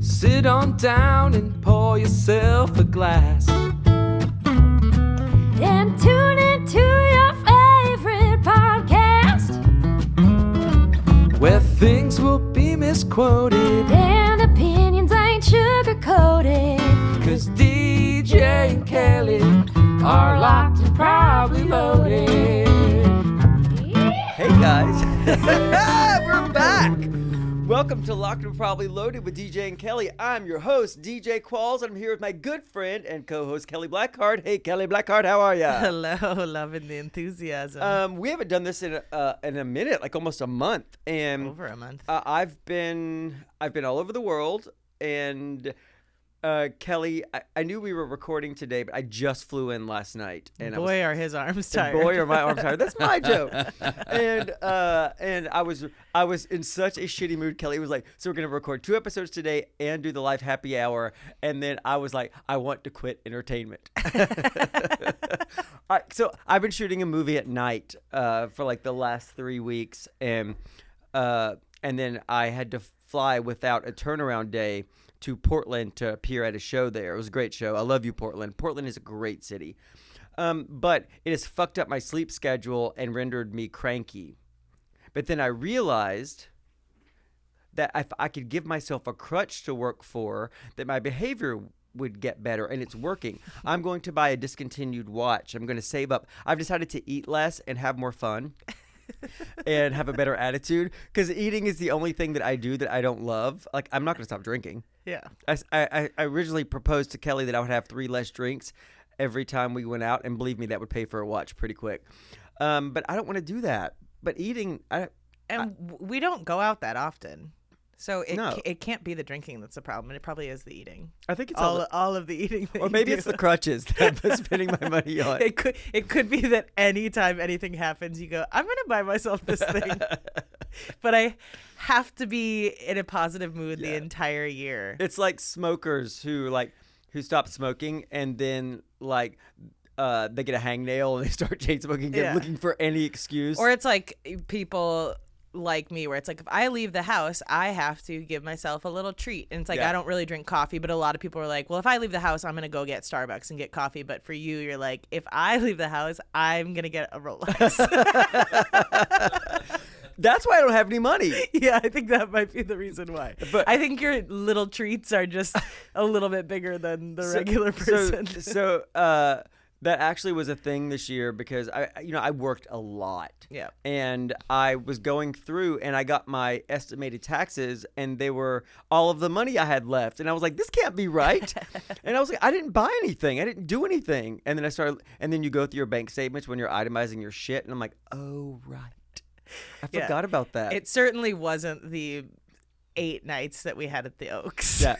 Sit on down and pour yourself a glass. And tune into your favorite podcast, where things will be misquoted and opinions ain't sugar-coated. 'Cause DJ and Kelly are locked and probably loaded. Hey guys, we're back. Welcome to Locked and Probably Loaded with DJ and Kelly. I'm your host, DJ Qualls, and I'm here with my good friend and co-host, Kelly Blackheart. Hey, Kelly Blackheart, how are ya? Hello, loving the enthusiasm. We haven't done this in a minute, like almost a month, and Over a month. I've been all over the world, and Kelly, I knew we were recording today, but I just flew in last night, and Are his arms tired? Boy, are my arms tired. That's my joke. And I was in such a shitty mood. Kelly was like, so we're gonna record 2 episodes today and do the live happy hour. And then I was like, I want to quit entertainment. All right, so I've been shooting a movie at night for like the last 3 weeks, and then I had to fly without a turnaround day to Portland to appear at a show there. It was a great show. I love you, Portland. Portland is a great city. But it has fucked up my sleep schedule and rendered me cranky. But then I realized that if I could give myself a crutch to work for, that my behavior would get better, and it's working. I'm going to buy a discontinued watch. I'm going to save up. I've decided to eat less and have more fun. And have a better attitude, because eating is the only thing that I do that I don't love. Like, I'm not going to stop drinking. Yeah. I originally proposed to Kelly that I would have 3 less drinks every time we went out, and believe me, that would pay for a watch pretty quick. But I don't want to do that. But eating, We don't go out that often. So No. it can't be the drinking that's the problem. And it probably is the eating. I think it's all of the eating. or maybe it's the crutches that I'm spending my money on. It could be that anytime anything happens, you go, I'm going to buy myself this thing. But I have to be in a positive mood the entire year. It's like smokers who stop smoking, and then they get a hangnail and they start chain smoking again, looking for any excuse. Or it's like people like me, where it's like, if I leave the house, I have to give myself a little treat. And it's like, I don't really drink coffee, but a lot of people are like, well, if I leave the house, I'm going to go get Starbucks and get coffee. But for you, you're like, if I leave the house, I'm going to get a Rolex. That's why I don't have any money. Yeah, I think that might be the reason why. But I think your little treats are just a little bit bigger than the regular person. So that actually was a thing this year, because I worked a lot. Yeah. And I was going through, and I got my estimated taxes, and they were all of the money I had left. And I was like, this can't be right. And I was like, I didn't buy anything. I didn't do anything. And then and then you go through your bank statements when you're itemizing your shit, and I'm like, oh, right. I forgot about that. It certainly wasn't the 8 nights that we had at the Oaks. Yeah.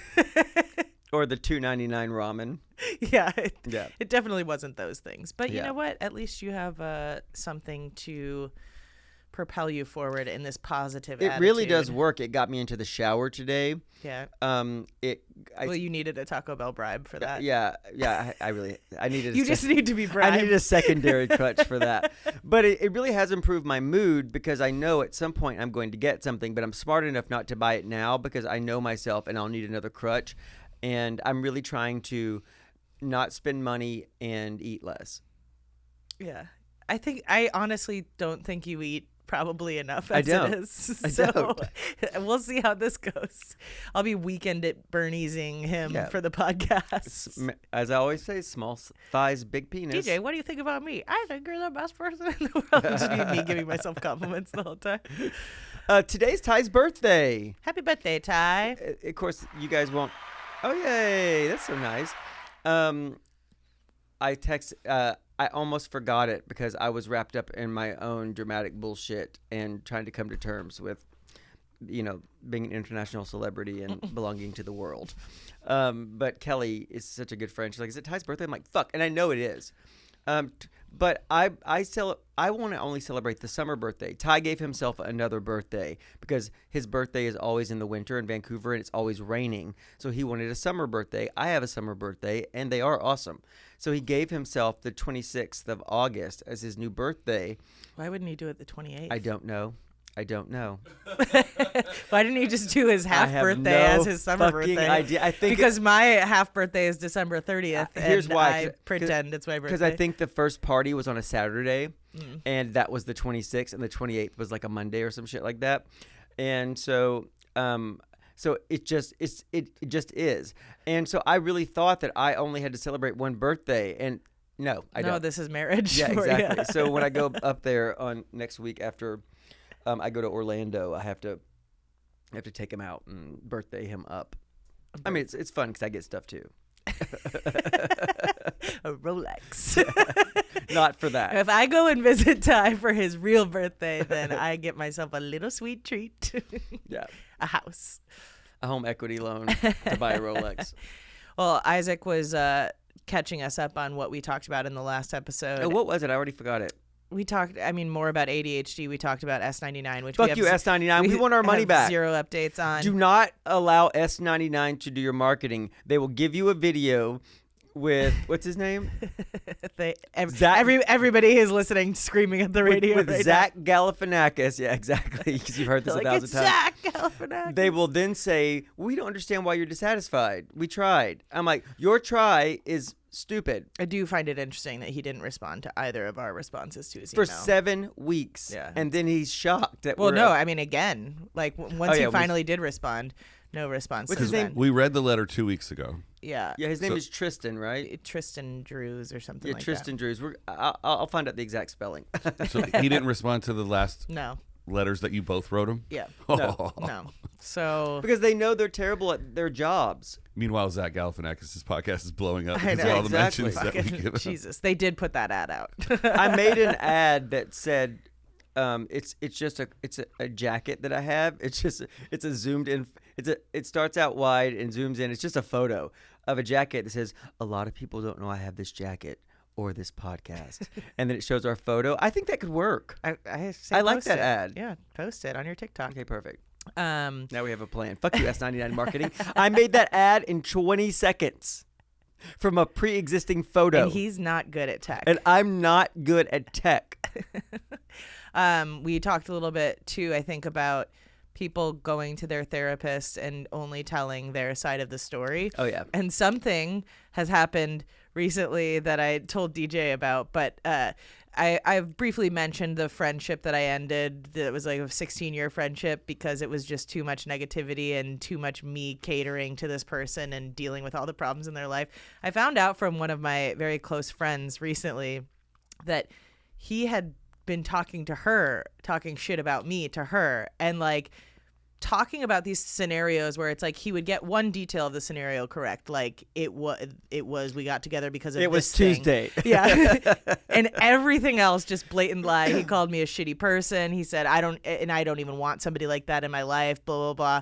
Or the $2.99 ramen. Yeah, it definitely wasn't those things. But you Yeah. know what? At least you have something to propel you forward in this positive attitude. It really does work. It got me into the shower today. Yeah. Well, you needed a Taco Bell bribe for that. Yeah. I needed. You just need to be bribed. I needed a secondary crutch for that. But it really has improved my mood, because I know at some point I'm going to get something, but I'm smart enough not to buy it now, because I know myself and I'll need another crutch. And I'm really trying to not spend money and eat less. Yeah. I honestly don't think you eat probably enough as I don't. it is. I So don't. we'll see how this goes. I'll be weekend at Bernie'sing him for the podcast. As I always say, small thighs, big penis. DJ, what do you think about me? I think you're the best person in the world. Just be me giving myself compliments the whole time. Today's Ty's birthday. Happy birthday, Ty. Of course, you guys won't. Oh, yay. That's so nice. I almost forgot it, because I was wrapped up in my own dramatic bullshit and trying to come to terms with, being an international celebrity and belonging to the world. But Kelly is such a good friend. She's like, is it Ty's birthday? I'm like, fuck. And I know it is. But I want to only celebrate the summer birthday. Ty gave himself another birthday, because his birthday is always in the winter in Vancouver, and it's always raining. So he wanted a summer birthday. I have a summer birthday, and they are awesome. So he gave himself the 26th of August as his new birthday. Why wouldn't he do it the 28th? I don't know. I don't know. Why didn't he just do his half have birthday no as his summer fucking birthday? idea. I think because my half birthday is December 30th. Here's and why, I pretend it's my birthday. Because I think the first party was on a Saturday, and that was the 26th, and the 28th was like a Monday or some shit like that, and so it just is, and so I really thought that I only had to celebrate one birthday, and no, I don't. This is marriage. Yeah, for exactly. ya. So when I go up there on next week after I go to Orlando, I have to take him out and birthday him up. I mean, it's fun because I get stuff too. A Rolex. Not for that. If I go and visit Ty for his real birthday, then I get myself a little sweet treat. Yeah. A house. A home equity loan to buy a Rolex. Well, Isaac was catching us up on what we talked about in the last episode. Oh, what was it? I already forgot it. We talked, more about ADHD. We talked about S99, which Fuck we have you, S99. We want our money have back. Zero updates on. Do not allow S99 to do your marketing. They will give you a video with, what's his name? Everybody is listening, screaming at the radio with right Zach Galifianakis. Yeah, exactly. Because you've heard this now. 1,000 It's times. Zach Galifianakis. They will then say, we don't understand why you're dissatisfied. We tried. I'm like, your try is stupid. I do find it interesting that he didn't respond to either of our responses to his For email. 7 weeks. Yeah. And then he's shocked that Well, we're no, again, like once he we- finally did respond, no response. What's since his name? then. We read the letter 2 weeks ago. Yeah. Yeah, his name is Tristan, right? Tristan Drews or something Yeah, like Tristan Drews. I'll find out the exact spelling. So he didn't respond to the last that. No. letters that you both wrote him? Yeah. No. No. So Because they know they're terrible at their jobs. Meanwhile, Zach Galifianakis' podcast is blowing up I because know. of all the Exactly. mentions that we fucking give him. Jesus, they did put that ad out. I made an ad that said it's just a jacket that I have. It's a zoomed in. It starts out wide and zooms in. It's just a photo of a jacket that says, a lot of people don't know I have this jacket or this podcast. And then it shows our photo. I think that could work. I like post that it. ad. Yeah, post it on your TikTok. Okay, perfect. Um, Now we have a plan. Fuck you, S99 marketing. I made that ad in 20 seconds from a pre-existing photo. and he's not good at tech. And I'm not good at tech. We talked a little bit too, I think, about people going to their therapist and only telling their side of the story. Oh, yeah. And something has happened recently that I told DJ about, but I've briefly mentioned the friendship that I ended. That was like a 16-year friendship because it was just too much negativity and too much me catering to this person and dealing with all the problems in their life. I found out from one of my very close friends recently that he had been talking shit about me to her, and like talking about these scenarios where it's like he would get one detail of the scenario correct, like it was we got together because of It was this thing. Tuesday. Yeah. And everything else just blatant lie. He called me a shitty person. He said I don't even want somebody like that in my life, blah blah blah.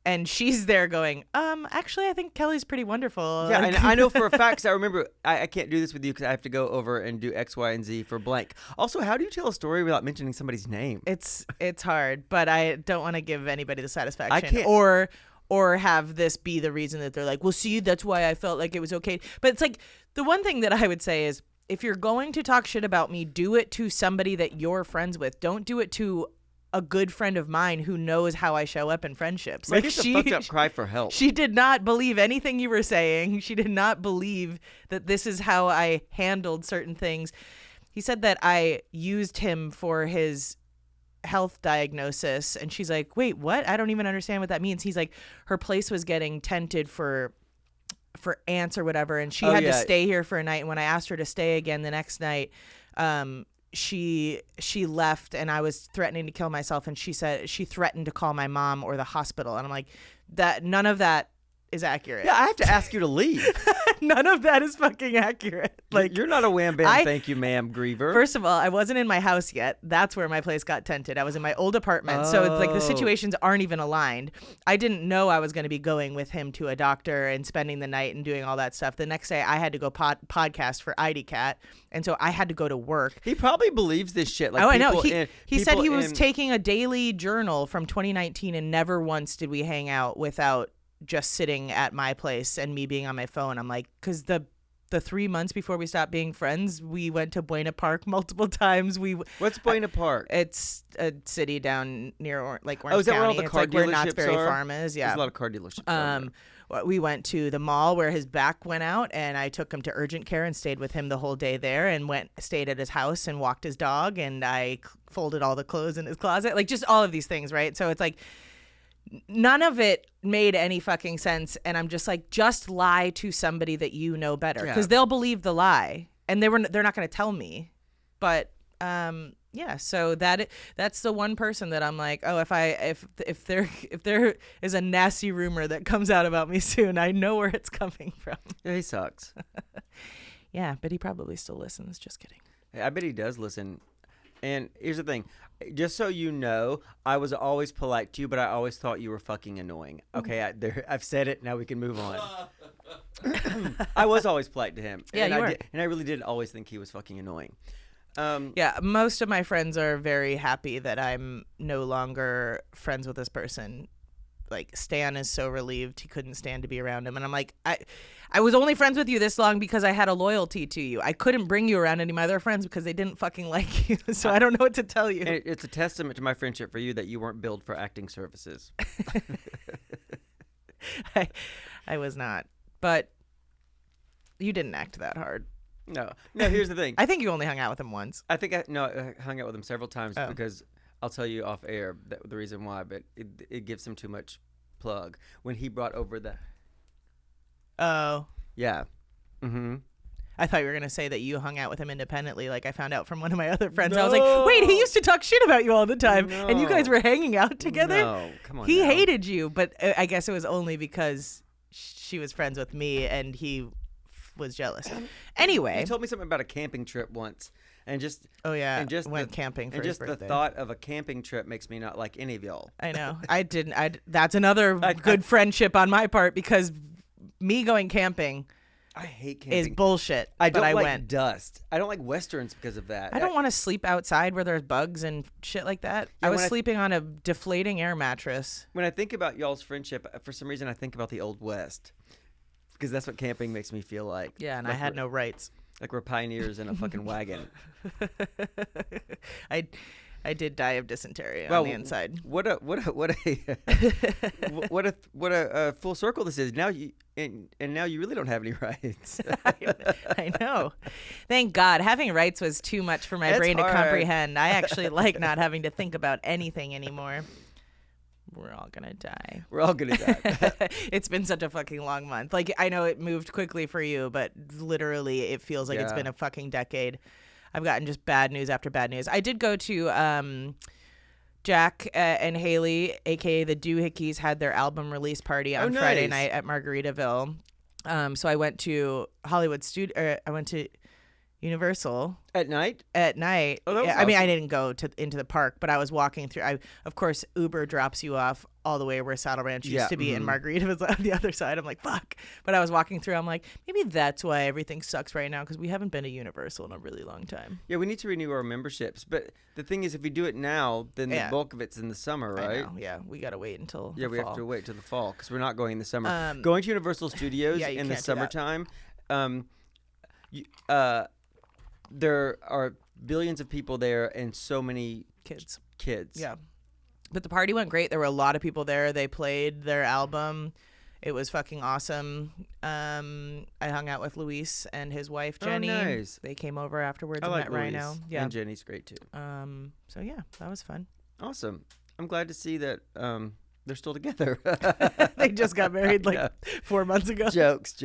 And she's there going, actually, I think Kelly's pretty wonderful. Yeah, Like- and I know for a fact, 'cause I remember, I can't do this with you because I have to go over and do X, Y, and Z for blank. Also, how do you tell a story without mentioning somebody's name? It's hard, but I don't want to give anybody the satisfaction can't- or have this be the reason that they're like, well, see, that's why I felt like it was okay. But it's like the one thing that I would say is if you're going to talk shit about me, do it to somebody that you're friends with. Don't do it to a good friend of mine who knows how I show up in friendships. Like, it's a fucked up cry for help. She did not believe anything you were saying. She did not believe that this is how I handled certain things. He said that I used him for his health diagnosis, and she's like, wait, what? I don't even understand what that means. He's like, her place was getting tented for ants or whatever, and she had to stay here for a night. And when I asked her to stay again the next night, she left, and I was threatening to kill myself, and she said she threatened to call my mom or the hospital. And I'm like, that none of that is accurate. Yeah, I have to ask you to leave. None of that is fucking accurate. Like, you're not a wham bam, thank you, ma'am, griever. first of all, I wasn't in my house yet. That's where my place got tented. I was in my old apartment. So it's like the situations aren't even aligned. I didn't know I was going to be going with him to a doctor and spending the night and doing all that stuff. The next day I had to go podcast for IDCat. And so I had to go to work. He probably believes this shit. Like, Oh, I know. people He said he people was in- taking a daily journal from 2019, and never once did we hang out without just sitting at my place and me being on my phone. I'm like, because the the 3 months before we stopped being friends, we went to Buena Park multiple times. What's Buena Park? It's a city down near Orange Oh, is that County. where all the It's car like where dealerships Knott's Berry are? Farm is. Yeah. There's a lot of car dealerships. over there. We went to the mall where his back went out, and I took him to urgent care and stayed with him the whole day there, and stayed at his house and walked his dog, and I folded all the clothes in his closet, like just all of these things, right? So it's like none of it made any fucking sense, and I'm just like, just lie to somebody that you know better, because they'll believe the lie, and they're not going to tell me, but yeah, so that's the one person that I'm like, oh, if there is a nasty rumor that comes out about me soon, I know where it's coming from. Yeah, he sucks. Yeah, but he probably still listens. Just kidding. I bet he does listen. And here's the thing. Just so you know, I was always polite to you, but I always thought you were fucking annoying. Okay, I've said it. Now we can move on. I was always polite to him. Yeah, and you were. And I really did always think he was fucking annoying. Yeah, most of my friends are very happy that I'm no longer friends with this person. Like, Stan is so relieved he couldn't stand to be around him. And I'm like, I was only friends with you this long because I had a loyalty to you. I couldn't bring you around any of my other friends because they didn't fucking like you. So I don't know what to tell you. And it's a testament to my friendship for you that you weren't billed for acting services. I was not. But you didn't act that hard. No, here's the thing. I think you only hung out with him once. I hung out with him several times Oh. because I'll tell you off air the reason why, but it gives him too much plug. When he brought over the... Oh. Yeah. Mm-hmm. I thought you were going to say that you hung out with him independently, like I found out from one of my other friends. I was like, wait, he used to talk shit about you all the time, and you guys were hanging out together? No, come on He now. hated you, but I guess it was only because she was friends with me, and he was jealous. Anyway. You told me something about a camping trip once, and just... Oh, yeah. And just went camping for and his just birthday. the thought of a camping trip makes me not like any of y'all. I know. That's another good friendship on my part, because me going camping... I hate camping. is bullshit. I don't but I like went. dust. I don't like westerns because of that. I don't want to sleep outside where there's bugs and shit like that. Yeah, I was when I- sleeping on a deflating air mattress. When I think about y'all's friendship, for some reason I think about the Old West, because that's what camping makes me feel like. Yeah, and Like I had we're- no rights. Like we're pioneers in a fucking wagon. I did die of dysentery on the inside. What a full circle this is. Now you now you really don't have any rights. I know. Thank God. Having rights was too much for my It's brain hard. to comprehend. I actually like not having to think about anything anymore. We're all gonna die. We're all gonna die. It's been such a fucking long month. Like, I know it moved quickly for you, but literally it feels like it's Yeah. been a fucking decade. I've gotten just bad news after bad news. I did go to Jack and Haley, aka the Doohickeys, had their album release party on Friday nice. night at Margaritaville. So I went to Hollywood Studio. I went to Universal At night? at night. Oh, that was I mean, I awesome. didn't go into the park, but I was walking through. Of course, Uber drops you off all the way where Saddle Ranch used Yeah, to be, and mhm. Margarita was on the other side. I'm like, fuck. But I was walking through. I'm like, maybe that's why everything sucks right now, because we haven't been to Universal in a really long time. Yeah, we need to renew our memberships. But the thing is, if we do it now, then Yeah. the bulk of it's in the summer, I right? know. Yeah, we gotta wait until Yeah, the we fall. have to wait till the fall because we're not going in the summer. Um, Going to Universal Studios yeah, you in the can't do that. summertime, there are billions of people there and so many Kids. kids. Yeah. But the party went great. There were a lot of people there. They played their album. It was fucking awesome. I hung out with Luis and his wife, Oh, Jenny. nice. They came over afterwards I and like met Rhino. Louise. Yeah. And Jenny's great too. So yeah, that was fun. Awesome. I'm glad to see that they're still together. They just got married like Yeah. 4 months ago. Jokes.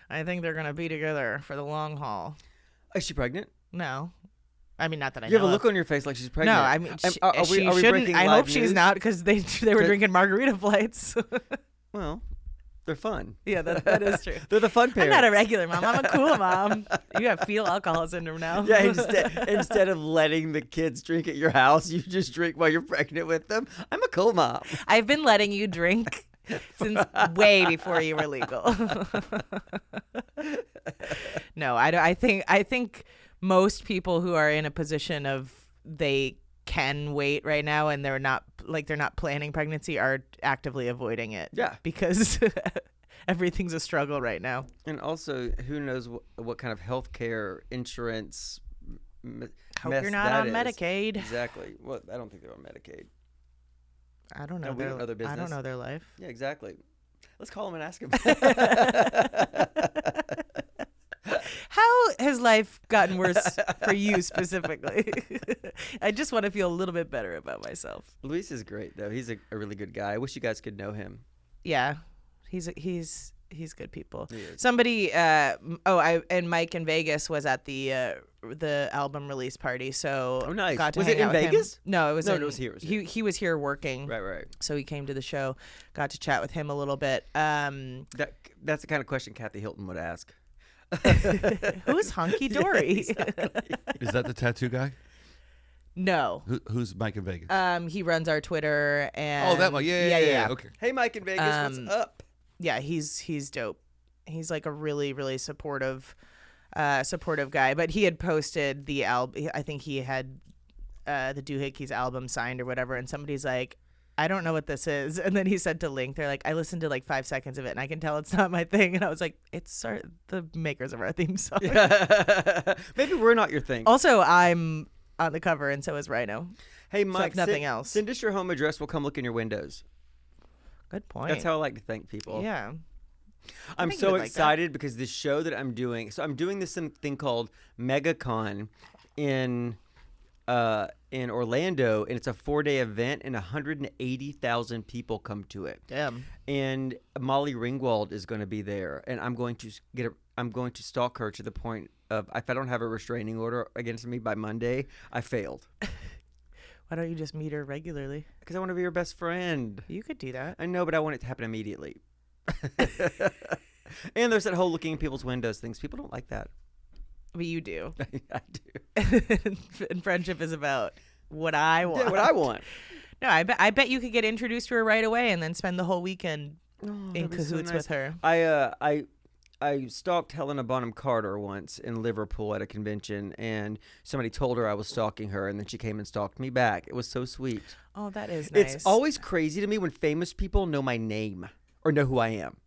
I think they're gonna be together for the long haul. Is she pregnant? No, I mean, not that I You have know a look of. on your face like she's pregnant. No, I mean, Are she we shouldn't. breaking I live hope she's news? not, because they were Good. drinking margarita flights. Well, they're fun. Yeah, that is true. They're the fun I'm parents. not a regular mom. I'm a cool mom. You have fetal alcohol syndrome now. Yeah, instead of letting the kids drink at your house, you just drink while you're pregnant with them. I'm a cool mom. I've been letting you drink since way before you were legal. No, I think most people who are in a position of they can wait right now and they're not planning pregnancy are actively avoiding it. Yeah. Because Everything's a struggle right now. And also, who knows what kind of healthcare insurance Hope mess you're not that on is. Medicaid. Exactly. Well, I don't think they're on Medicaid. I don't know. And we don't know their I don't business. know their life. Yeah, exactly. Let's call them and ask them. How has life gotten worse for you specifically? I just want to feel a little bit better about myself. Luis is great, though. He's a really good guy. I wish you guys could know him. Yeah, he's good people. He is. Somebody, and Mike in Vegas was at the album release party, so Oh, nice. got to Was hang it in out with him. Vegas? No, it was. No, in, it was here, it was here. He was here working, Right. so he came to the show. Got to chat with him a little bit. That's the kind of question Kathy Hilton would ask. Who's Hunky Dory? Is that the tattoo guy? No. Who's Mike in Vegas? He runs our Twitter and Oh, that one. Yeah. Okay. Hey, Mike in Vegas, what's up? Yeah, he's dope. He's like a really, really supportive guy. But he had posted the album. I think he had the Doohickeys album signed or whatever. And somebody's like, I don't know what this is. And then he said to Link, they're like, I listened to like 5 seconds of it and I can tell it's not my thing. And I was like, it's the makers of our theme song. Maybe we're not your thing. Also, I'm on the cover and so is Rhino. Hey, It's Mike, like nothing else. Send us your home address. We'll come look in your windows. Good point. That's how I like to thank people. Yeah. I'm think you so would like that. excited because this show that I'm doing. So I'm doing this thing called MegaCon in Orlando, and it's a 4-day event, and 180,000 people come to it. Damn. And Molly Ringwald is going to be there, and I'm going to stalk her to the point of if I don't have a restraining order against me by Monday, I failed. Why don't you just meet her regularly? Because I want to be her best friend. You could do that. I know, but I want it to happen immediately. And there's that whole looking in people's windows things. People don't like that. But you do. I do. And friendship is about what I want. Yeah, what I want. No, I bet you could get introduced to her right away and then spend the whole weekend in that'd be so cahoots nice. with her. I stalked Helena Bonham Carter once in Liverpool at a convention, and somebody told her I was stalking her, and then she came and stalked me back. It was so sweet. Oh, that is nice. It's always crazy to me when famous people know my name or know who I am.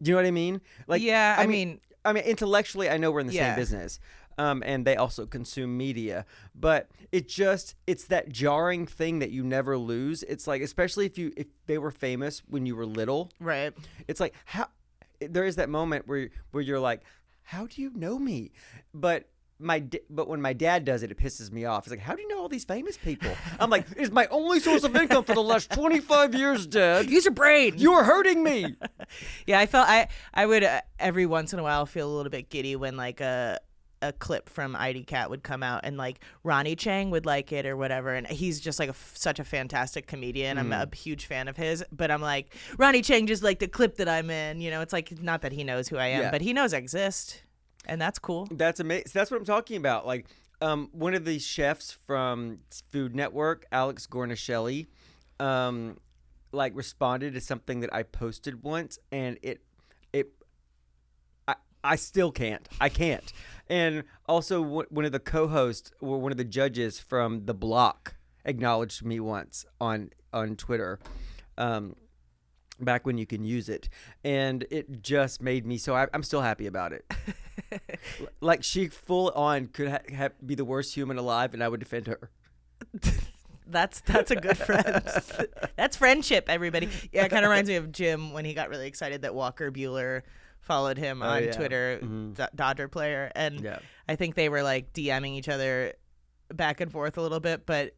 Do you know what I mean? Like, yeah, I mean, intellectually, I know we're in the Yeah. same business. And they also consume media, but it's that jarring thing that you never lose. It's like, especially if they were famous when you were little, right. it's like, how there is that moment where you're like, how do you know me? But when my dad does it, it pisses me off. It's like, how do you know all these famous people? I'm like, it's my only source of income for the last 25 years, Dad. Use your brain. You are hurting me. Yeah, I would every once in a while feel a little bit giddy when like a clip from ID Cat would come out and like Ronnie Chang would like it or whatever, and he's just like such a fantastic comedian. I'm a huge fan of his, but I'm like, Ronnie Chang just like the clip that I'm in, you know. It's like, not that he knows who I am, Yeah. but he knows I exist, and that's cool. That's amazing. That's what I'm talking about. Like, one of the chefs from Food Network, Alex Gornishelli, like responded to something that I posted once, and I still can't. I can't. And also, one of the co-hosts or one of the judges from The Block acknowledged me once on Twitter, back when you can use it, and it just made me so. I'm still happy about it. Like, she full on could be the worst human alive, and I would defend her. That's a good friend. That's friendship, everybody. Yeah, it kind of reminds me of Jim when he got really excited that Walker Bueller followed him on yeah. Twitter, Dodger player, and Yeah. I think they were like DMing each other back and forth a little bit, but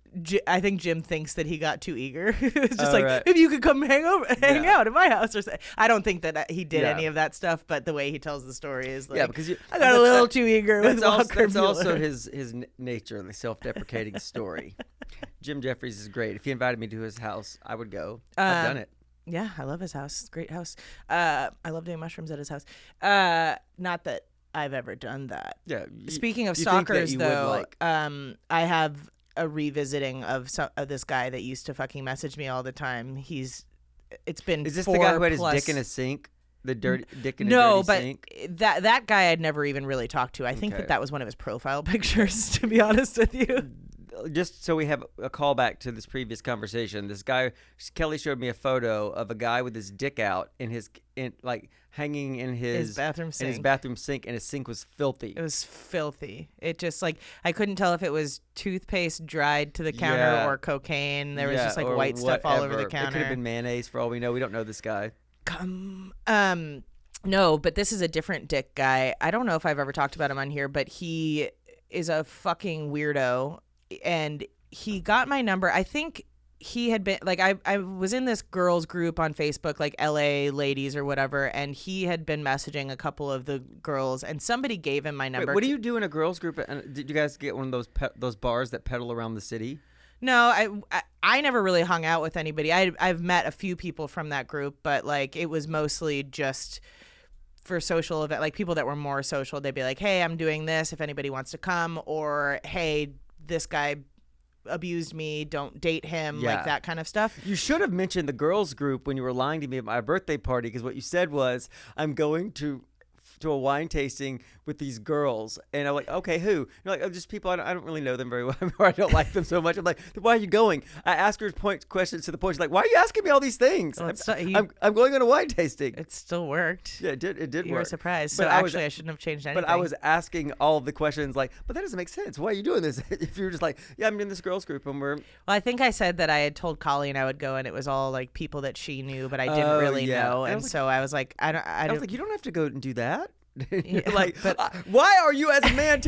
I think Jim thinks that he got too eager. It's just like, right. maybe you could come hang Yeah. out at my house or something. I don't think that he did Yeah. any of that stuff, but the way he tells the story is like, Yeah, because I got a little too eager with Walker that's also Bueller. his nature, the self-deprecating story. Jim Jeffries is great. If he invited me to his house, I would go. I've done it. Yeah, I love his house. It's a great house. I love doing mushrooms at his house. Not that I've ever done that. Yeah. Speaking of you think that stalkers, you would though, like. I have a revisiting of this guy that used to fucking message me all the time. It's been Is this the guy who had his 4+ dick in a sink? The dirty dick in a No, dirty but sink? that guy I'd never even really talked to. I think Okay. that was one of his profile pictures, to be honest with you. just so we have a callback to this previous conversation, this guy Kelly showed me a photo of a guy with his dick out hanging in his bathroom sink. In his bathroom sink, and his sink was filthy. It was filthy. It just I couldn't tell if it was toothpaste dried to the counter Yeah. or cocaine. There was just or white stuff all over the whatever. counter. It could have been mayonnaise for all we know. We don't know this guy. No, but this is a different dick guy. I don't know if I've ever talked about him on here, but he is a fucking weirdo, and he got my number. I think he had been I was in this girls group on Facebook, like LA ladies or whatever, and he had been messaging a couple of the girls, and somebody gave him my number. Wait, what do you do in a girls group? And did you guys get one of those bars that pedal around the city? No, I never really hung out with anybody. I've met a few people from that group, but it was mostly just for social event, people that were more social. They'd be like, hey, I'm doing this if anybody wants to come, or hey, this guy abused me, don't date him, that kind of stuff. You should have mentioned the girls group when you were lying to me at my birthday party, because what you said was, I'm going to a wine tasting with these girls, and I'm like, okay, who? You're like, oh, just people I don't really know them very well, or I don't like them so much. I'm like, why are you going? I asked her questions to the point she's like, why are you asking me all these things? Well, I'm going on a wine tasting. It still worked. Yeah, it did work. You were surprised. But So I shouldn't have changed anything. But I was asking all the questions but that doesn't make sense. Why are you doing this? If you were just like, yeah, I'm in this girls group and we're... Well, I think I said that I had told Colleen I would go, and it was all people that she knew, but I didn't really know. And so I was like, I was like, you don't have to go and do that. Yeah, why are you as a man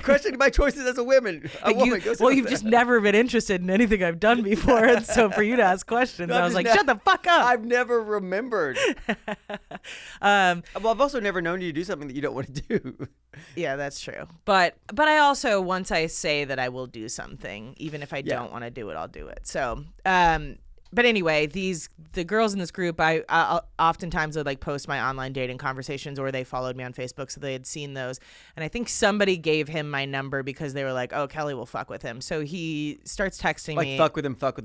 questioning my choices as a woman? You've just never been interested in anything I've done before, and so for you to ask questions, I was like, shut the fuck up. I've never remembered. Well, I've also never known you to do something that you don't want to do. Yeah, that's true. But I also, once I say that I will do something, even if I don't want to do it, I'll do it. So, but anyway, the girls in this group, I oftentimes would post my online dating conversations, or they followed me on Facebook, so they had seen those. And I think somebody gave him my number because they were like, "Oh, Kelly will fuck with him." So he starts texting me. Fuck with him, not fuck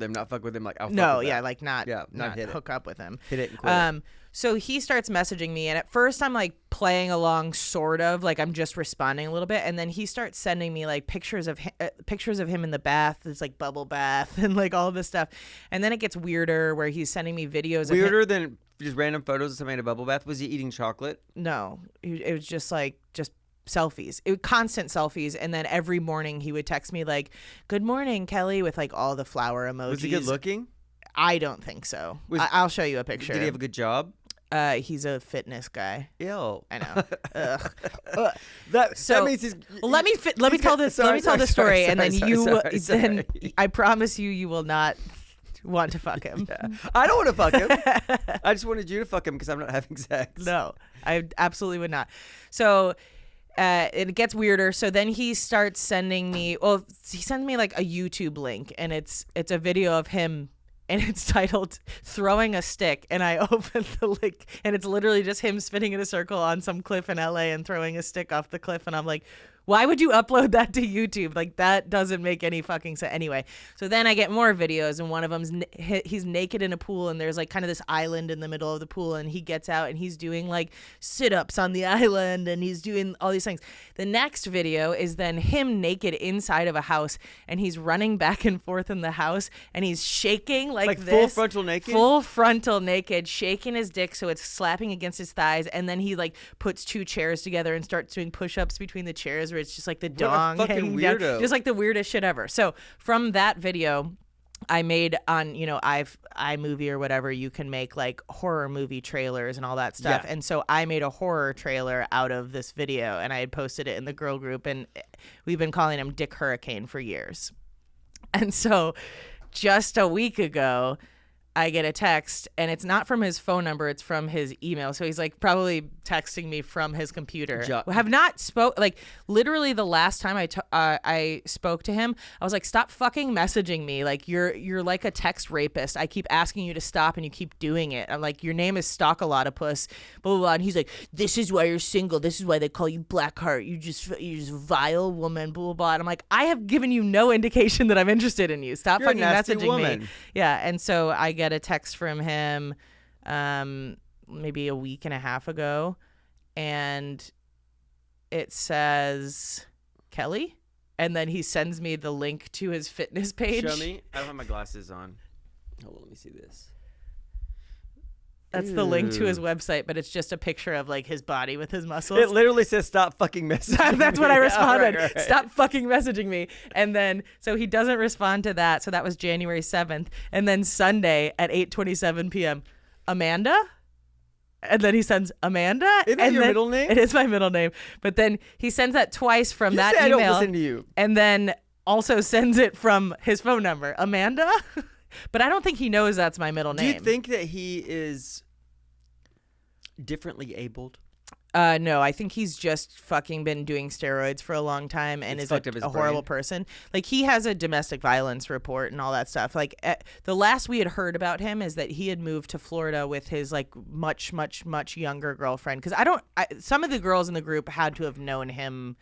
with him. I'll fuck no, with yeah, that. not hook up with him. Hit it and quit it. So he starts messaging me, and at first I'm playing along, sort of, I'm just responding a little bit, and then he starts sending me pictures of him in the bath. It's bubble bath and all this stuff, and then it gets weirder where he's sending me videos. Weirder than just random photos of somebody in a bubble bath. Was he eating chocolate? No, it was just selfies. It was constant selfies, and then every morning he would text me "Good morning, Kelly," with all the flower emojis. Was he good looking? I don't think so. I'll show you a picture. Did he have a good job? He's a fitness guy. Ew. I know. Ugh. That means he's. Well, let me tell this. Let me tell the story, and then sorry. I promise you will not want to fuck him. Yeah. I don't want to fuck him. I just wanted you to fuck him because I'm not having sex. No, I absolutely would not. So. It gets weirder. So then he starts sending me. Well, he sends me a YouTube link, and it's a video of him. And it's titled "Throwing a Stick," and I open the link, and it's literally just him spinning in a circle on some cliff in LA and throwing a stick off the cliff. And I'm like, why would you upload that to YouTube? That doesn't make any fucking sense. Anyway, so then I get more videos, and one of them's he's naked in a pool, and there's kind of this island in the middle of the pool, and he gets out and he's doing sit-ups on the island, and he's doing all these things. The next video is then him naked inside of a house, and he's running back and forth in the house, and he's shaking this. Full frontal naked? Full frontal naked, shaking his dick so it's slapping against his thighs, and then he puts two chairs together and starts doing push-ups between the chairs, where it's just the dong hanging down, just the weirdest shit ever. So from that video, I made on iMovie or whatever, you can make horror movie trailers and all that stuff. Yeah. And so I made a horror trailer out of this video, and I had posted it in the girl group, and we've been calling him Dick Hurricane for years. And so just a week ago, I get a text, and it's not from his phone number, it's from his email. So he's probably texting me from his computer. I have not literally the last time I spoke to him, I was like, stop fucking messaging me. You're like a text rapist. I keep asking you to stop and you keep doing it. I'm like, your name is Stalkalotopus, blah, blah, blah. And he's like, this is why you're single. This is why they call you Blackheart. You're just vile woman, blah, blah, blah. And I'm like, I have given you no indication that I'm interested in you. Stop You're fucking a nasty messaging woman. me. Yeah. And so I get a text from him maybe a week and a half ago, and it says, Kelly? and then he sends me the link to his fitness page. Show me. I don't have my glasses on. Hold on, let me see this. That's the link to his Ew. website, but it's just a picture of like his body with his muscles. It literally says stop fucking messaging. That's what I me." responded. Right, right. Stop fucking messaging me. And then, so he doesn't respond to that. So that was January 7th. And then Sunday at 8:27 p.m., Amanda? And then he sends Amanda. Isn't that and your then- middle name? It is my middle name. But then he sends that twice from You that say I email. don't listen to you. And then also sends it from his phone number, Amanda. But I don't think he knows that's my middle Do name. you think that he is differently abled? No, I think he's just fucking been doing steroids for a long time and It's is fucked up his a horrible brain. person. Like, he has a domestic violence report and all that stuff. Like, the last we had heard about him is that he had moved to Florida with his like much, much, much younger girlfriend. Because some of the girls in the group had to have known him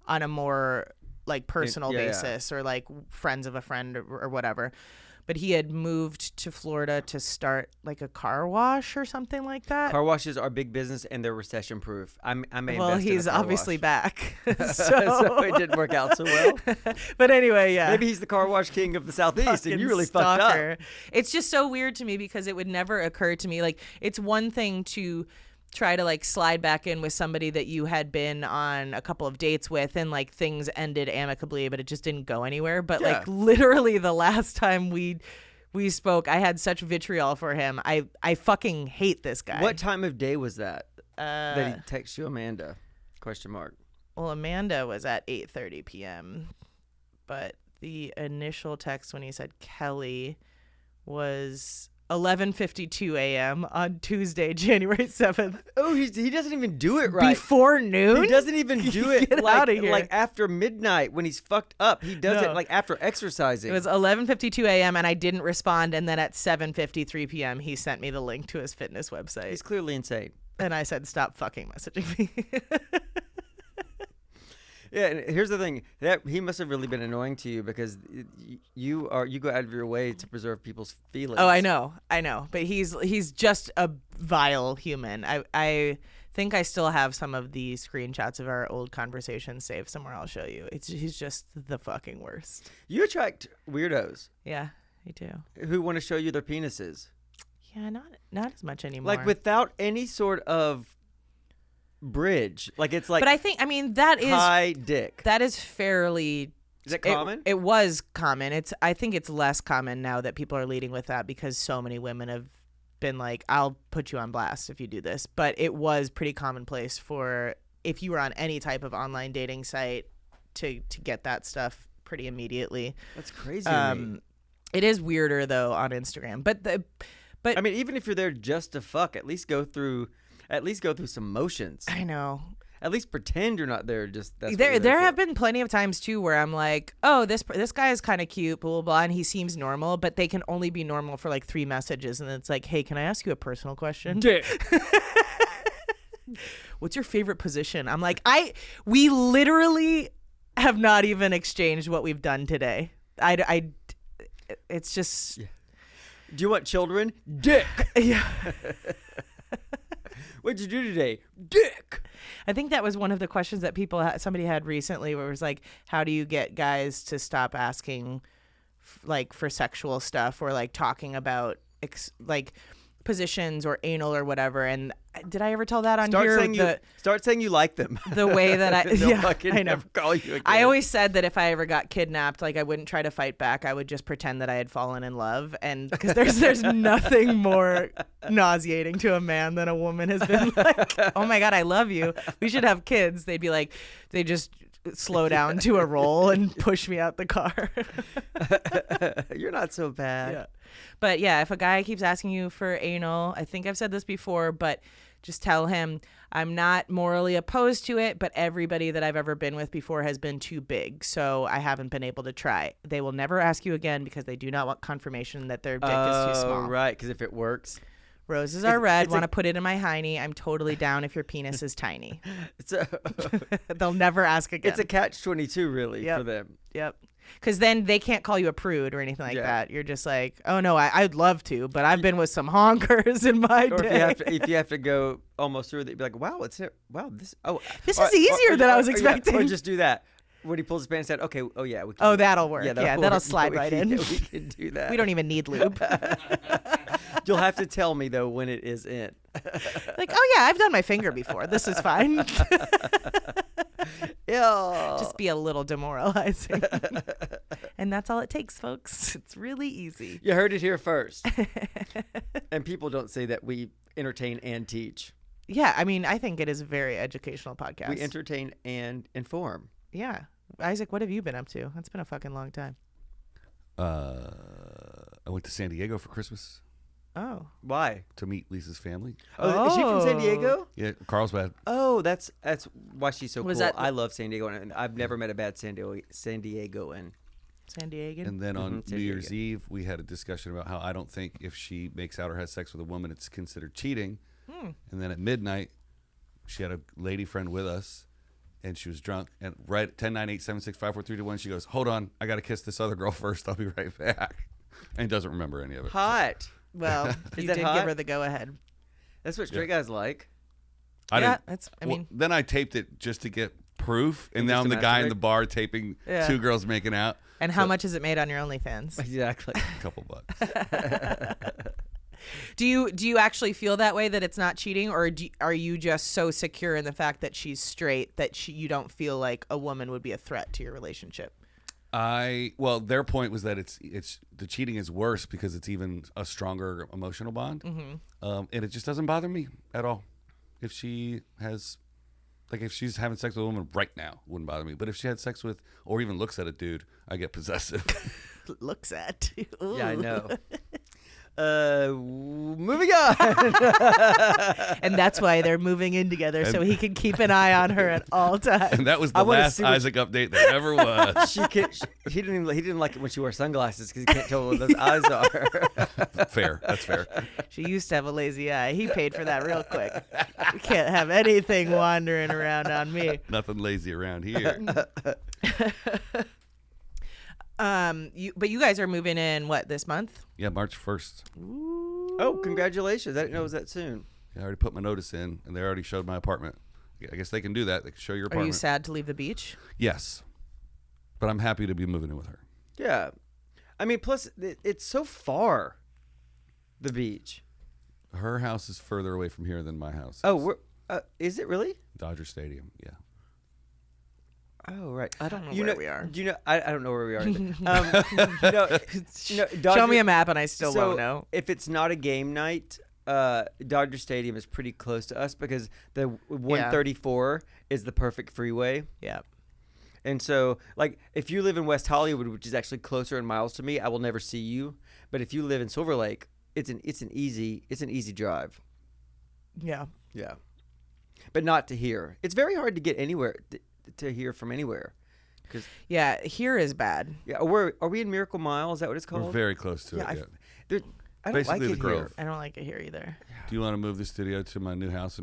on a more like personal yeah. basis or like friends of a friend or whatever. But he had moved to Florida to start like a car wash or something like that. Car washes are big business and they're recession proof. I may Well, invest in a he's car obviously wash. back. So it didn't work out so well. But anyway, yeah. Maybe he's the car wash king of the Southeast and you really Fucking fucked stalker. up. It's just so weird to me because it would never occur to me. Like, it's one thing to try to like slide back in with somebody that you had been on a couple of dates with and like things ended amicably, but it just didn't go anywhere. But like Yeah. literally the last time we spoke, I had such vitriol for him. I fucking hate this guy. What time of day was that? Uh, That he texted you Amanda? Question mark. Well, Amanda was at 8:30 p.m. But the initial text when he said Kelly was 11:52 a.m. on Tuesday, January 7th. Oh, he doesn't even do it right. Before noon? He doesn't even do it Get like, outta here. like after midnight when he's fucked up. He does No. it like after exercising. It was 11:52 a.m. and I didn't respond. And then at 7:53 p.m. he sent me the link to his fitness website. He's clearly insane. And I said, "Stop fucking messaging me." Yeah, and here's the thing: that he must have really been annoying to you because you go out of your way to preserve people's feelings. Oh, I know. But he's just a vile human. I think I still have some of the screenshots of our old conversations saved somewhere. I'll show you. He's just the fucking worst. You attract weirdos Yeah, I do. who want to show you their penises, Yeah, not as much anymore. like without any sort of bridge. Like it's like but I mean that is high dick. that is fairly. Is it common? It was common. I think it's less common now that people are leading with that because so many women have been like, "I'll put you on blast if you do this." But it was pretty commonplace for if you were on any type of online dating site to get that stuff pretty immediately. That's crazy. To me. It is weirder though on Instagram, but I mean, even if you're there just to fuck, at least go through some motions. I know. At least pretend you're not there. Just that's what There you're there have for. been plenty of times too where I'm like, oh, this guy is kind of cute, blah blah blah, and he seems normal, but they can only be normal for like 3 messages, and it's like, hey, can I ask you a personal question? dick. What's your favorite position? I'm like, we literally have not even exchanged what we've done today. It's just Do you want children? Dick. yeah. What'd you do today? Dick. I think that was one of the questions that somebody had recently, where it was like, how do you get guys to stop asking, like, for sexual stuff or like talking about like positions or anal or whatever? And did I ever tell that on here? Start saying you like them. The way that I They'll yeah, fucking I know. never call you again. I always said that if I ever got kidnapped, like I wouldn't try to fight back. I would just pretend that I had fallen in love, and because there's nothing more nauseating to a man than a woman has been like, "Oh my god, I love you. We should have kids." They'd be like, they just slow down to a roll and push me out the car. You're not so bad. Yeah. But yeah, if a guy keeps asking you for anal, I think I've said this before, but just tell him I'm not morally opposed to it, but everybody that I've ever been with before has been too big, so I haven't been able to try. They will never ask you again because they do not want confirmation that their dick is too small. Right, because if it works, Roses are red. it's Want to put it in my hiney? I'm totally down if your penis is tiny. it's a They'll never ask again. it's a catch-22 really Yep. for them. Yep. Because then they can't call you a prude or anything like Yeah. that. You're just like, oh no, I'd love to, but I've been with some honkers in my Or day. if you have to go almost through it, you'd be like, wow, this This is easier than I was Or expecting. just do that. when he pulls his pants down. Okay. Oh yeah. We can, Oh, that'll work. Yeah, Yeah, that'll that'll work. slide Yeah, right in. We can do that. We don't even need lube. You'll have to tell me though when it is in. Like, oh yeah, I've done my finger before. This is fine. Yeah. Just be a little demoralizing. And that's all it takes, folks. It's really easy. You heard it here first. And people don't say that we entertain and teach. Yeah, I mean, I think it is a very educational podcast. We entertain and inform. Yeah. Isaac, what have you been up to? It's been a fucking long time. I went to San Diego for Christmas Oh. Why? to meet Lisa's family. Oh, is she from San Diego? Yeah, Carlsbad. Oh, that's why she's so Was cool. that- I love San Diego, and I've never met a bad San Diegoan. San Diego. And then on San New Year's Diego. Eve, we had a discussion about how I don't think if she makes out or has sex with a woman, it's considered cheating. And then at midnight, she had a lady friend with us, and she was drunk. And right at 10, 9, 8, 7, 6, 5, 4, 3, 2, 1, she goes, "Hold on, I got to kiss this other girl first. I'll be right back." And doesn't remember any of it. Hot. Well, you that did hot? give her the go-ahead. That's what straight guys like. I Yeah, didn't. that's, I Well, mean, then I taped it just to get proof, and now Just I'm to the guy in masturbate? the bar taping Yeah. two girls making out. and how much is it made on your OnlyFans? Exactly. A couple bucks. Do you actually feel that way, that it's not cheating, or are you just so secure in the fact that she's straight that you don't feel like a woman would be a threat to your relationship? Well, their point was that it's the cheating is worse because it's even a stronger emotional bond, and it just doesn't bother me at all. If she has, like, if she's having sex with a woman right now, it wouldn't bother me. But if she had sex with, or even looks at a dude, I get possessive. Looks at. Yeah, I Ooh. know. Moving on. And that's why they're moving in together, so he can keep an eye on her at all times. And that was I the wanna last see what- Isaac update there ever was. He didn't like it when she wore sunglasses because he can't tell what those eyes are. Fair. That's fair. She used to have a lazy eye. He paid for that real quick. You can't have anything wandering around on me. Nothing lazy around here. But you guys are moving in this month? Yeah, March 1st. Oh, congratulations! I didn't know it was that soon. I already put my notice in, and they already showed my apartment. I guess they can do that. They can show your Are apartment. you sad to leave the beach? Yes. But I'm happy to be moving in with her. Yeah, I mean, plus it's so far. The beach. Her house is further away from here than my house. Oh, is it really? Dodger Stadium, yeah. Oh, right. I don't know You where know, we are. Do you know? I don't know where we are. Either. Show me a map and I still so won't know. If it's not a game night, Dodger Stadium is pretty close to us because the 134 is the perfect freeway. Yeah. And so, like, if you live in West Hollywood, which is actually closer in miles to me, I will never see you. But if you live in Silver Lake, it's an easy drive. Yeah. Yeah. But not to here. It's very hard to get anywhere to hear from anywhere. Yeah, here is bad. Yeah, are we in Miracle Mile? Is that what it's called? We're very close to Yeah, it. I don't Basically like the it Grove. here. I don't like it here either. Do you want to move the studio to my new house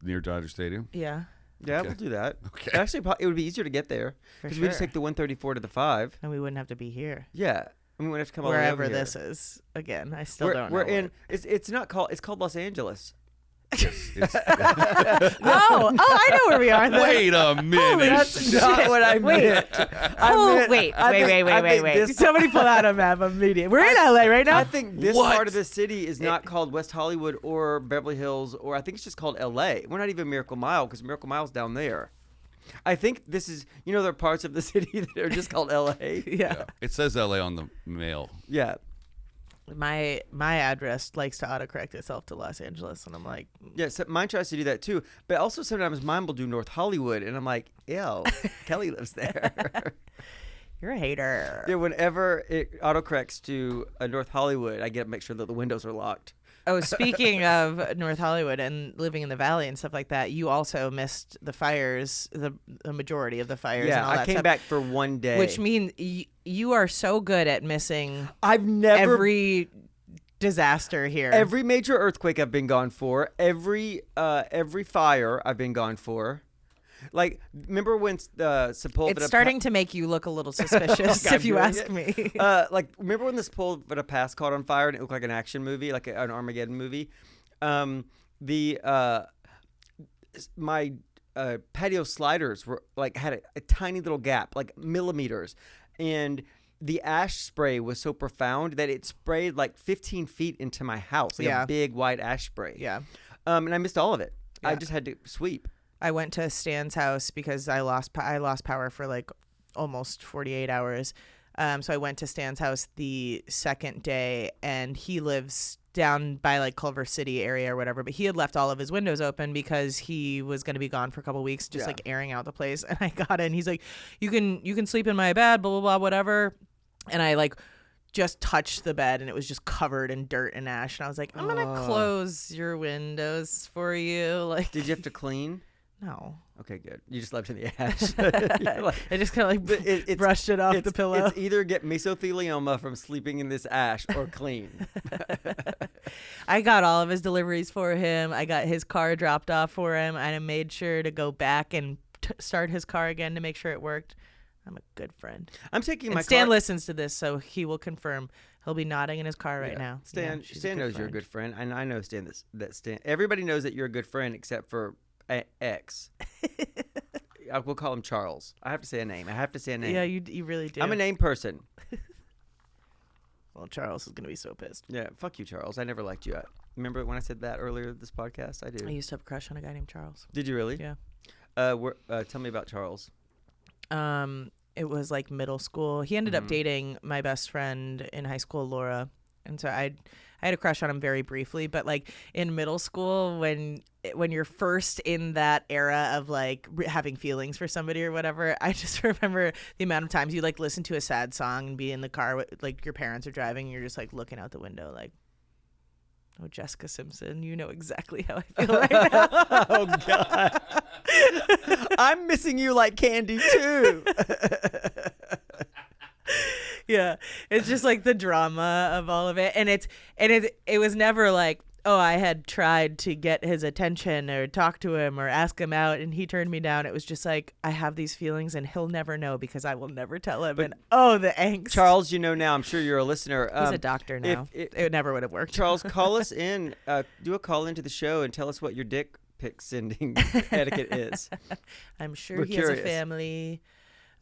near Dodger Stadium? Yeah, Yeah, Okay. we'll do that. Okay. Actually, it would be easier to get there for because sure. we just take the 134 to the 5. And we wouldn't have to be here. Yeah, I mean we have to come all the way Wherever over here. this is. Again, I still We're, don't know. we're in. what- It's not called. It's called Los Angeles. It's, Oh, I know where we are. Then. wait a minute. That's not what I meant. Wait. This, Somebody pull out a map immediately. We're in LA right now. I think this What? part of the city is not called West Hollywood or Beverly Hills, or I think it's just called LA. We're not even Miracle Mile because Miracle Mile's down there. I think this is, there are parts of the city that are just called LA. yeah. It says LA on the mail. Yeah. My address likes to autocorrect itself to Los Angeles, and I'm like, Yeah, so mine tries to do that too. But also sometimes mine will do North Hollywood, and I'm like, ew, Kelly lives there. you're a hater. Yeah, whenever it autocorrects to North Hollywood, I get to make sure that the windows are locked. Oh, speaking of North Hollywood and living in the valley and stuff like that, you also missed the fires, the majority of the fires. Yeah, and all I that came stuff, back for one day. which means you are so good at missing I've never every disaster here. every major earthquake I've been gone for, every fire I've been gone for. Like, remember when Sepulveda? it's starting to make you look a little suspicious, God, if you doing ask it. me. Like, remember when the Sepulveda Pass caught on fire and it looked like an action movie, like an Armageddon movie? My patio sliders were like had a tiny little gap, like millimeters, and the ash spray was so profound that it sprayed like 15 feet into my house, like a big white ash spray. Yeah. And I missed all of it. I Yeah. just had to sweep. I went to Stan's house because I lost power for like almost 48 hours. So I went to Stan's house the second day, and he lives down by like Culver City area or whatever, but he had left all of his windows open because he was going to be gone for a couple weeks, just like airing out the place. And I got in, he's like, you can sleep in my bed, blah, blah, blah, whatever. And I like just touched the bed, and it was just covered in dirt and ash. And I was like, I'm going to close your windows for you. Like, Did you have to clean? No. Okay, good. You just left in the ash. I just kind of like brushed it off the pillow. It's either get mesothelioma from sleeping in this ash or clean. I got all of his deliveries for him. I got his car dropped off for him. I made sure to go back and start his car again to make sure it worked. I'm a good friend. I'm taking my Stan car. listens to this, so he will confirm. He'll be nodding in his car right now. Stan, Yeah, Stan knows you're a good friend, and I know Stan that Stan. Everybody knows that you're a good friend except for X. We'll call him Charles. I have to say a name. Yeah, you really do. I'm a name person. Well, Charles is gonna be so pissed. Yeah, fuck you, Charles. I never liked you. Remember when I said that earlier this podcast? I did. I used to have a crush on a guy named Charles. Did you really? Yeah. Tell me about Charles. It was like middle school. He ended up dating my best friend in high school, Laura, and so I had a crush on him very briefly. But like in middle school, when you're first in that era of like having feelings for somebody or whatever, I just remember the amount of times you like listen to a sad song and be in the car with like your parents are driving, and you're just like looking out the window like, oh, Jessica Simpson, you know exactly how I feel right now. Oh God, I'm missing you like candy too. Yeah, it's just like the drama of all of it, and it was never like, oh, I had tried to get his attention or talk to him or ask him out and he turned me down. It was just like, I have these feelings and he'll never know because I will never tell him. And oh, the angst. Charles, you know now. I'm sure you're a listener. He's a doctor now. It never would have worked. Charles, call us in. Do a call into the show and tell us what your dick pic sending etiquette is. I'm sure We're he curious. has a family.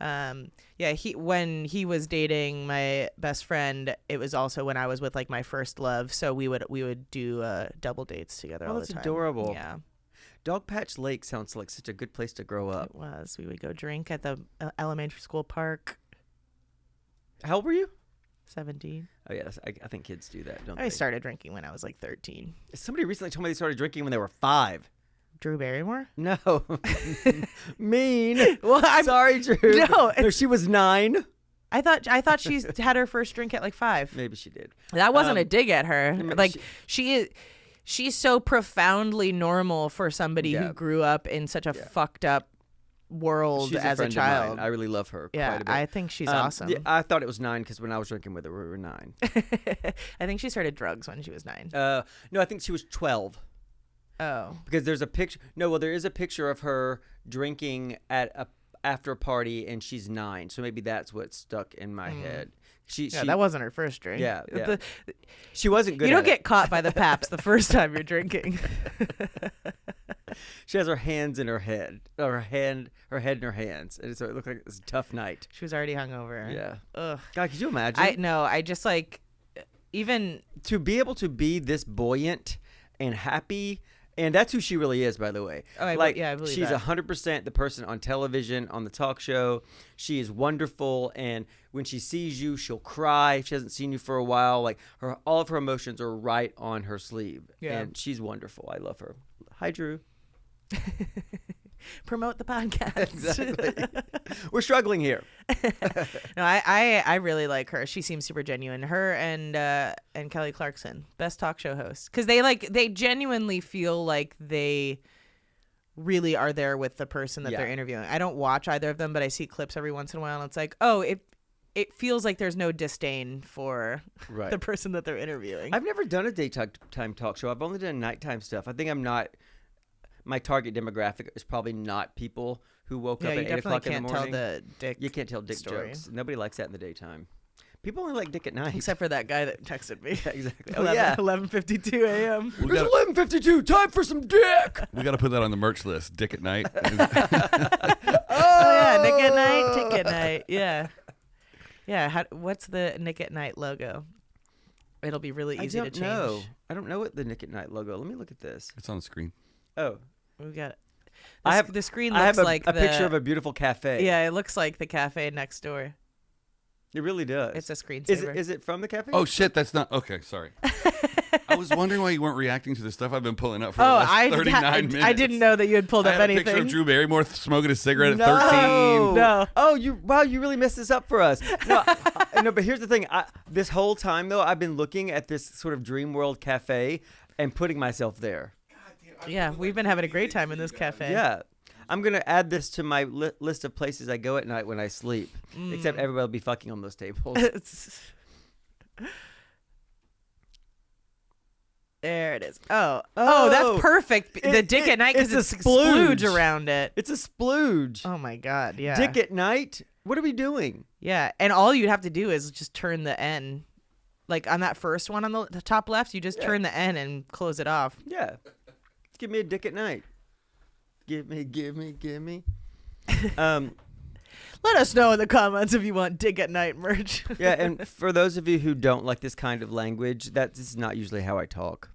Yeah, when he was dating my best friend, it was also when I was with like my first love, so we would do double dates together all the That's time. adorable. Yeah, Dogpatch Lake sounds like such a good place to grow up. it was. We would go drink at the elementary school park. How old were you? 17. Oh yeah, I think kids do that, don't I they? started drinking when I was like 13. Somebody recently told me they started drinking when they were 5. Drew Barrymore? No, mean. Well, I'm sorry, Drew. No, no, she was 9. I thought she had her first drink at like 5. Maybe she did. That wasn't a dig at her. maybe Like she's so profoundly normal for somebody Yeah. who grew up in such a fucked up world She's as a friend of child. mine. I really love her. Yeah, quite a bit. I think she's awesome. Yeah, I thought it was 9 because when I was drinking with her, we were 9. I think she started drugs when she was 9. No, I think she was 12. Oh. Because there's a picture. No, well, there is a picture of her drinking at after a party, and she's 9. So maybe that's what stuck in my head. Yeah, that wasn't her first drink. Yeah, yeah. She wasn't good. You don't at get it. caught by the paps the first time you're drinking. She has her hands in her head, or her head in her hands, and so it looked like it was a tough night. She was already hungover. Yeah. Ugh. God, could you imagine? I just like even to be able to be this buoyant and happy. And that's who she really is, by the way. Oh, I believe she's that. 100% the person on television, on the talk show. She is wonderful, and when she sees you, she'll cry. If she hasn't seen you for a while, like all of her emotions are right on her sleeve. Yeah. And she's wonderful. I love her. Hi, Drew. promote the podcast. Exactly. We're struggling here. No, I really like her. She seems super genuine. Her and Kelly Clarkson, best talk show hosts, because they genuinely feel like they really are there with the person that they're interviewing. I don't watch either of them, but I see clips every once in a while, and it's like, oh, it feels like there's no disdain for the person that they're interviewing. I've never done a daytime talk show. I've only done nighttime stuff. I think I'm not. My target demographic is probably not people who woke up at 8 o'clock in the morning. You can't tell the dick. You can't tell dick story. jokes. Nobody likes that in the daytime. People only like dick at night. Except for that guy that texted me. Yeah, exactly. Oh, yeah. 11:52 a.m. We It's gotta, 11:52. Time for some dick. we got to put that on the merch list. Dick at night. Oh yeah, Nick at Night, Dick at Night. Yeah, yeah. What's the Nick at Night logo? It'll be really easy to change. Know. I don't know what the Nick at Night logo. Let me look at this. It's on the screen. Oh, We got. I have the screen. I Looks have like a picture of a beautiful cafe. Yeah, it looks like the cafe next door. It really does. It's a screensaver. Is it from the cafe? Oh shit, that's not okay. Sorry. I was wondering why you weren't reacting to the stuff I've been pulling up for the Oh, last 39 minutes. I didn't know that you had pulled I up had anything. a picture of Drew Barrymore smoking a cigarette no. at 13. No. Oh, you really messed this up for us. No, no, but here's the thing. This whole time though, I've been looking at this sort of dream world cafe and putting myself there. Yeah, we've been having a great time in this cafe. Yeah. I'm going to add this to my list of places I go at night when I sleep. Except everybody will be fucking on those tables. There it is. Oh, that's perfect. The Dick at Night because it's it's a splooge. splooge around it. It's a splooge. Oh my god, yeah. Dick at night? What are we doing? Yeah, and all you'd have to do is just turn the N. Like on that first one on the top left, you just turn the N and close it off. Yeah. Give me a dick at night. Give me. Let us know in the comments if you want Dick at Night merch. Yeah, and for those of you who don't like this kind of language, this is not usually how I talk.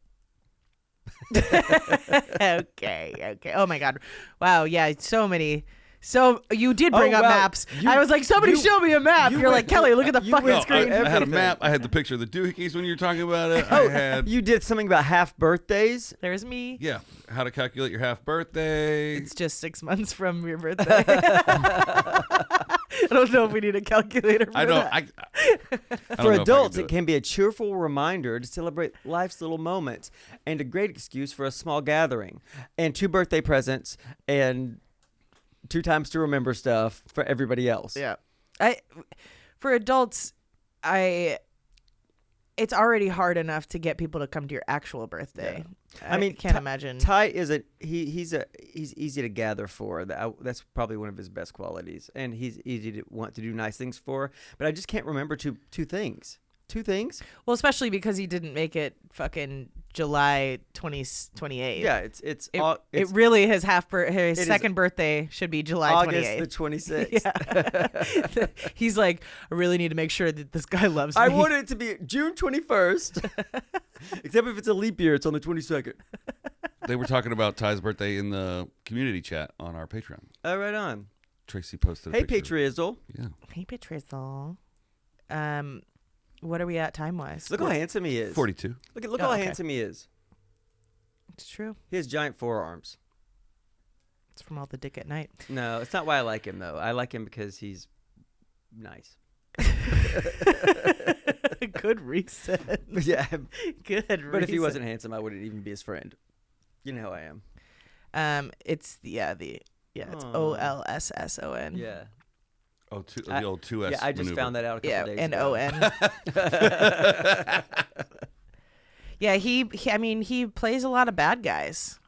Okay. Oh my god. Wow, yeah, so many. So you did bring up wow. maps. I was like, somebody show me a map. You're like, Kelly, look at the fucking went- screen. I had a Everything. map. I had the picture of the Doohickeys when you were talking about it. I had You did something about half birthdays? There's me. yeah, how to calculate your half birthday. It's just 6 months from your birthday. I don't know if we need a calculator for I don't. that. I don't For know if I adults, can it do can be a cheerful reminder to celebrate life's little moments and a great excuse for a small gathering and 2 birthday presents and 2 times to remember stuff for everybody else. Yeah. For adults, it's already hard enough to get people to come to your actual birthday. I mean, can't imagine. Ty is he's easy to gather for. That's probably one of his best qualities, and he's easy to want to do nice things for. But I just can't remember two things. 2 things? Well, especially because he didn't make it fucking July 28th. Yeah, It really his second birthday should be July August 28th. the 26th. Yeah. He's like, I really need to make sure that this guy loves me. I want it to be June 21st, except if it's a leap year, it's on the 22nd. They were talking about Ty's birthday in the community chat on our Patreon. Oh, right on. Tracy posted. Hey, a picture. Patrizzle. Yeah. Hey, Patrizzle. What are we at time-wise? Look how handsome he is. 42. Look Oh, how okay. handsome he is. It's true. He has giant forearms. It's from all the Dick at Night. No, it's not why I like him, though. I like him because he's nice. Good reason. Yeah, Good reason. but if he wasn't handsome, I wouldn't even be his friend. You know how I am. It's it's Aw. OLSSON. Yeah. Oh, the old 2S. Yeah, I just maneuver. found that out a couple days and ago. ON. Yeah, he plays a lot of bad guys.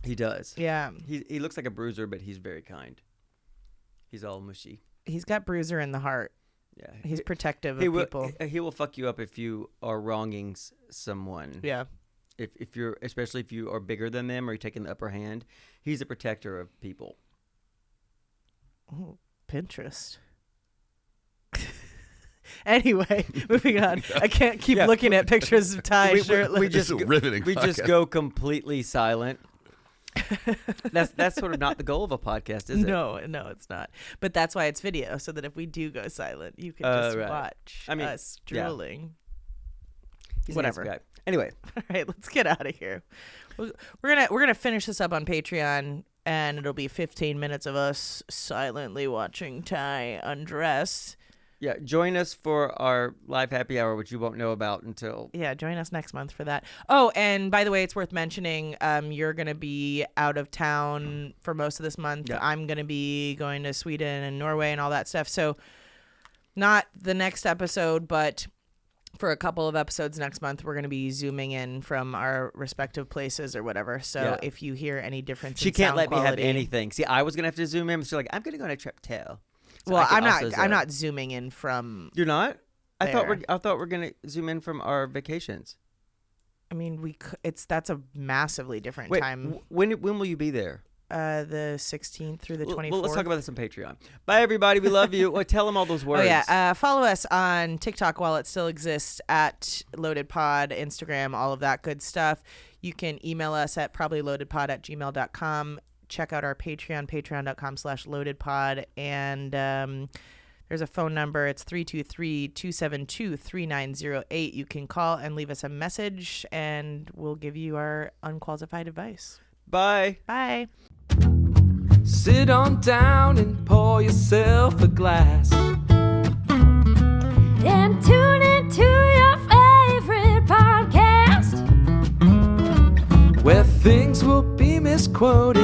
He does. Yeah. He looks like a bruiser, but he's very kind. He's all mushy. He's got bruiser in the heart. Yeah. He's protective of He will, people. he will fuck you up if you are wronging someone. Yeah. If you're, especially if you are bigger than them or you're taking the upper hand, he's a protector of people. Oh, Pinterest. Anyway, moving on. I can't keep looking at pictures of Ty shirtless. This is a riveting We just podcast. go completely silent. That's sort of not the goal of a podcast, is it? No, it's not. But that's why it's video, so that if we do go silent, you can just Right. watch us yeah. drooling. He's a Whatever. handsome guy. Anyway, All right, let's get out of here. We're gonna finish this up on Patreon, and it'll be 15 minutes of us silently watching Ty undress. yeah, join us for our live happy hour, which you won't know about until. Yeah, join us next month for that. Oh, and by the way, it's worth mentioning, you're going to be out of town for most of this month. Yeah. I'm going to be going to Sweden and Norway and all that stuff. So not the next episode, but for a couple of episodes next month, we're going to be zooming in from our respective places or whatever. So Yeah. if you hear any difference She in can't sound let me have quality- anything. See, I was gonna have to zoom in. She's like, I'm gonna go on a trip too. So Well, I can I'm also not. zoom. I'm not zooming in from. You're not? I thought we're gonna zoom in from our vacations. I mean, that's a massively different Wait, time. when will you be there? The 16th through the 24th. Well, let's talk about this on Patreon. Bye, everybody. We love you. Well, tell them all those words. Oh, yeah. Follow us on TikTok while it still exists at Loaded Pod, Instagram, all of that good stuff. You can email us at probablyloadedpod@gmail.com. Check out our Patreon, patreon.com/loadedpod. And there's a phone number. It's 323-272-3908. You can call and leave us a message, and we'll give you our unqualified advice. Bye. Bye. Sit on down and pour yourself a glass. And tune into your favorite podcast. Where things will be misquoted.